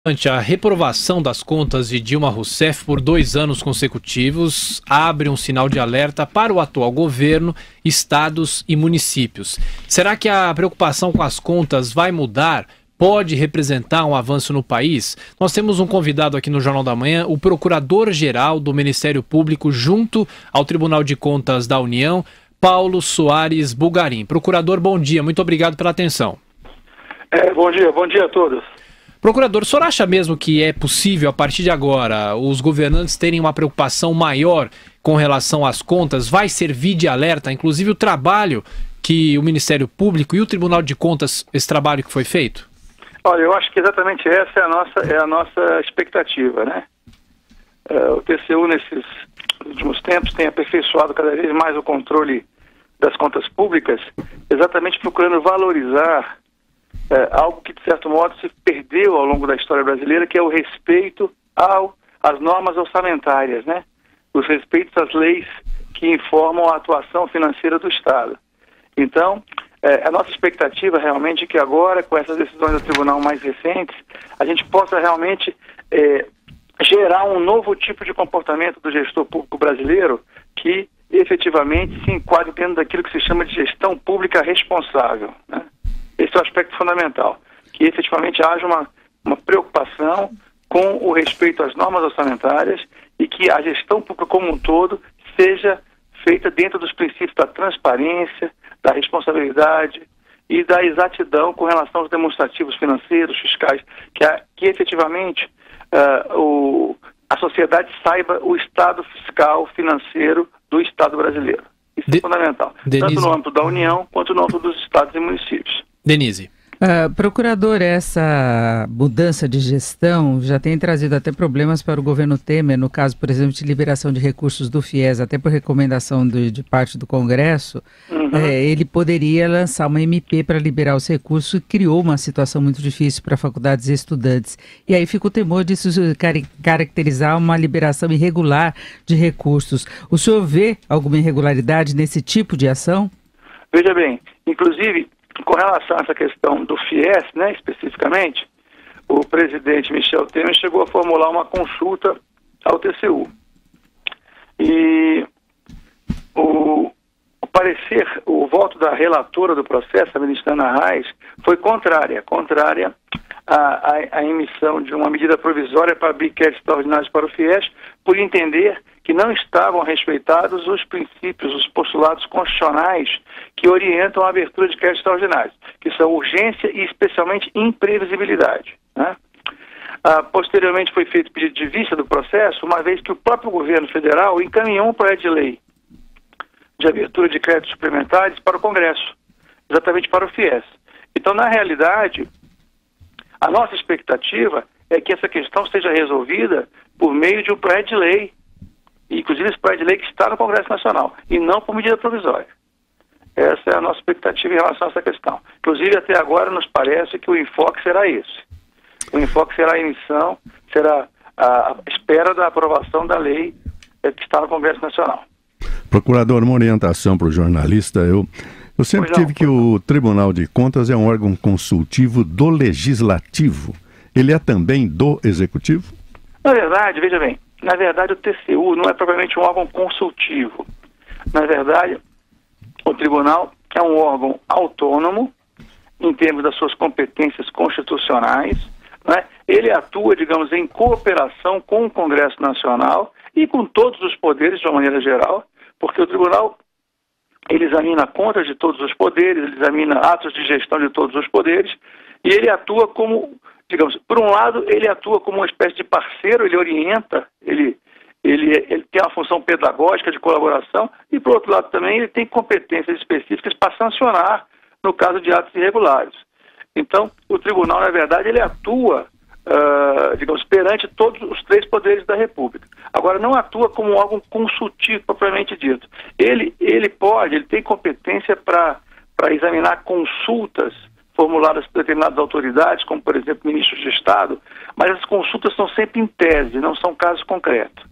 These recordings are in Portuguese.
Ante a reprovação das contas de Dilma Rousseff por 2 anos consecutivos, abre um sinal de alerta para o atual governo, estados e municípios. Será que a preocupação com as contas vai mudar? Pode representar um avanço no país? Nós temos um convidado aqui no Jornal da Manhã, o Procurador-Geral do Ministério Público junto ao Tribunal de Contas da União, Paulo Soares Bulgarim. Procurador, bom dia, muito obrigado pela atenção. Bom dia a todos. Procurador, o senhor acha mesmo que é possível, a partir de agora, os governantes terem uma preocupação maior com relação às contas? Vai servir de alerta, inclusive o trabalho que o Ministério Público e o Tribunal de Contas, esse trabalho que foi feito? Olha, eu acho que exatamente essa é a nossa expectativa, né? O TCU, nesses últimos tempos, tem aperfeiçoado cada vez mais o controle das contas públicas, exatamente procurando valorizar algo que, de certo modo, se perdeu ao longo da história brasileira, que é o respeito às normas orçamentárias, né? Os respeitos às leis que informam a atuação financeira do Estado. Então, a nossa expectativa realmente é que agora, com essas decisões do tribunal mais recentes, a gente possa realmente gerar um novo tipo de comportamento do gestor público brasileiro que efetivamente se enquadre dentro daquilo que se chama de gestão pública responsável, né? Esse é o aspecto fundamental, que efetivamente haja uma preocupação com o respeito às normas orçamentárias e que a gestão pública como um todo seja feita dentro dos princípios da transparência, da responsabilidade e da exatidão com relação aos demonstrativos financeiros, fiscais, que efetivamente a sociedade saiba o estado fiscal, financeiro do Estado brasileiro. Isso é fundamental, Denise, tanto no âmbito da União quanto no âmbito dos estados e municípios. Denise. Procurador, essa mudança de gestão já tem trazido até problemas para o governo Temer, no caso, por exemplo, de liberação de recursos do FIES, até por recomendação de parte do Congresso. Ele poderia lançar uma MP para liberar os recursos e criou uma situação muito difícil para faculdades e estudantes. E aí fica o temor disso caracterizar uma liberação irregular de recursos. O senhor vê alguma irregularidade nesse tipo de ação? Veja bem, inclusive, com relação a essa questão do FIES, né, especificamente, o presidente Michel Temer chegou a formular uma consulta ao TCU. E o parecer, o voto da relatora do processo, a ministra Ana Reis, foi contrária à emissão de uma medida provisória para abrir créditos extraordinários para o FIES, por entender que não estavam respeitados os princípios, os postulados constitucionais que orientam a abertura de créditos extraordinários, que são urgência e especialmente imprevisibilidade, né? Posteriormente foi feito pedido de vista do processo, uma vez que o próprio governo federal encaminhou um projeto de lei de abertura de créditos suplementares para o Congresso, exatamente para o FIES. Então, na realidade, a nossa expectativa é que essa questão seja resolvida por meio de um projeto de lei, inclusive esse projeto de lei que está no Congresso Nacional, e não por medida provisória. Essa é a nossa expectativa em relação a essa questão. Inclusive, até agora, nos parece que o enfoque será esse. O enfoque será a emissão, será a espera da aprovação da lei que está no Congresso Nacional. Procurador, uma orientação para o jornalista. Eu sempre tive que o Tribunal de Contas é um órgão consultivo do Legislativo. Ele é também do Executivo? Na verdade, veja bem, o TCU não é propriamente um órgão consultivo. Na verdade, o Tribunal é um órgão autônomo em termos das suas competências constitucionais, né? Ele atua, digamos, em cooperação com o Congresso Nacional e com todos os poderes de uma maneira geral, porque o Tribunal ele examina contas de todos os poderes, ele examina atos de gestão de todos os poderes e ele atua como, digamos, por um lado, ele atua como uma espécie de parceiro, ele orienta, ele tem uma função pedagógica de colaboração e, por outro lado, também ele tem competências específicas para sancionar no caso de atos irregulares. Então, o tribunal, na verdade, ele atua, digamos, perante todos os 3 poderes da República. Agora, não atua como um órgão consultivo, propriamente dito. Ele tem competência para examinar consultas formuladas por determinadas autoridades, como, por exemplo, ministros de Estado, mas as consultas são sempre em tese, não são casos concretos.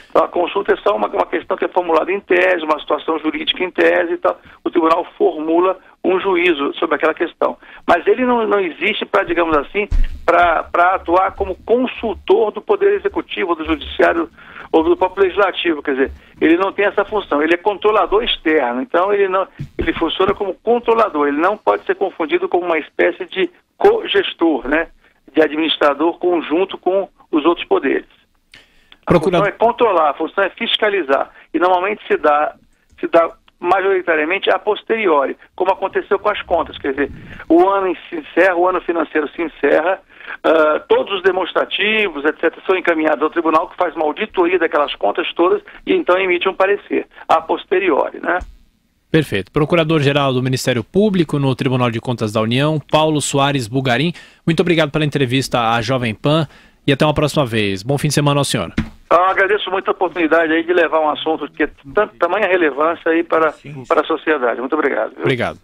Então, a consulta é só uma questão que é formulada em tese, uma situação jurídica em tese e tal. O tribunal formula um juízo sobre aquela questão. Mas ele não existe para, digamos assim, para atuar como consultor do Poder Executivo, do Judiciário ou do próprio Legislativo. Quer dizer, ele não tem essa função, ele é controlador externo, então ele funciona como controlador, ele não pode ser confundido com uma espécie de cogestor, né, de administrador conjunto com os outros poderes. A função é controlar, a função é fiscalizar, e normalmente se dá majoritariamente a posteriori, como aconteceu com as contas. Quer dizer, o ano financeiro se encerra, todos os demonstrativos, etc., são encaminhados ao tribunal, que faz uma auditoria daquelas contas todas e então emite um parecer a posteriori, né? Perfeito. Procurador-Geral do Ministério Público no Tribunal de Contas da União, Paulo Soares Bugarim, muito obrigado pela entrevista à Jovem Pan e até uma próxima vez. Bom fim de semana ao senhor. Eu agradeço muito a oportunidade aí de levar um assunto que é tamanha relevância aí para a sociedade. Muito obrigado. Viu? Obrigado.